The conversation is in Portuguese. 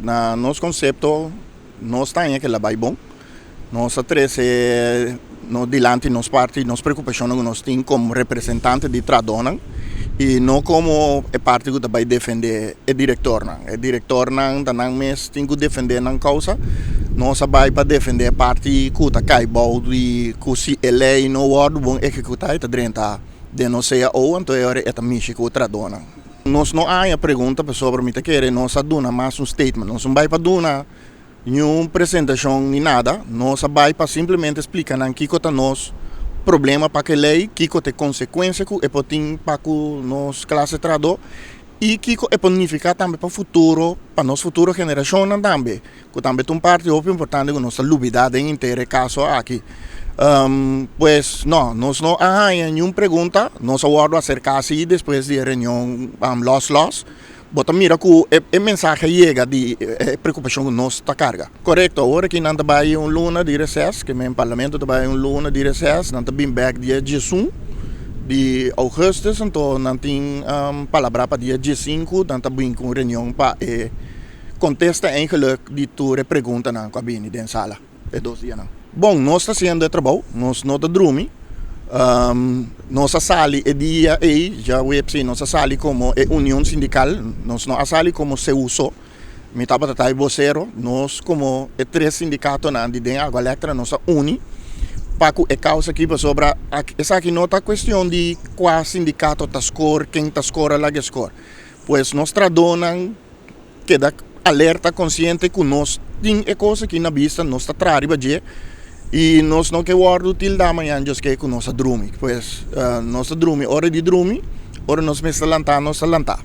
na nosso conceito, nós temos que lavar bom. Nós três, no dilante, nos parte, nos preocupação que nós temos como representante de Tradona e não como parte que vai defender o diretor. O diretor não tem que defender a causa. Nós vai para defender a parte que está caibado e que se a lei não pode executar, está dentro de não sei ou então é a missão que Tradona. Nós não há a pergunta sobre o que quer, nós damos mais um statement, nós não vai para dar nenhuma apresentação nem nada, nós vai para simplesmente explicar que é nosso problema para que a lei, que é consequência que é para que nós classe trador e que é planificar também para o futuro, para nossa futura geração também, que também é uma parte importante que nossa lubidade inteira caso aqui. Pues no, nós não há nenhuma pergunta, nós vamos acercar-se e depois de reunião los. Bota mira que a mensagem chega de preocupação que nós está carga. Correto, agora que não vai luna de recesso, que o parlamento vai luna de recesso, não está back dia 11 de agosto, então não tem palavra para dia 15, não está bem com reunião para contesta eigenlijk de tua pergunta na cabine da sala. É 2 dias não. Bom, nós estamos fazendo trabalho, nós não dormimos. Nossa sala é dia já website nossa sala como união sindical, nós não a sala como se uso. Me estava tratando vocero, nós como 3 sindicatos na de água elétrica, nós uni para que a causa aqui sobre essa aqui não é questão de qual sindicato está score, quem está score lá que score. Pois nós tradonam que dá alerta consciente que nós tem coisa que na vista nós está trabalhando. E nós não queremos til da manhã just que nós dormimos, pois nós dormimos, hora de dormir, hora nós me lantar, nós lantar.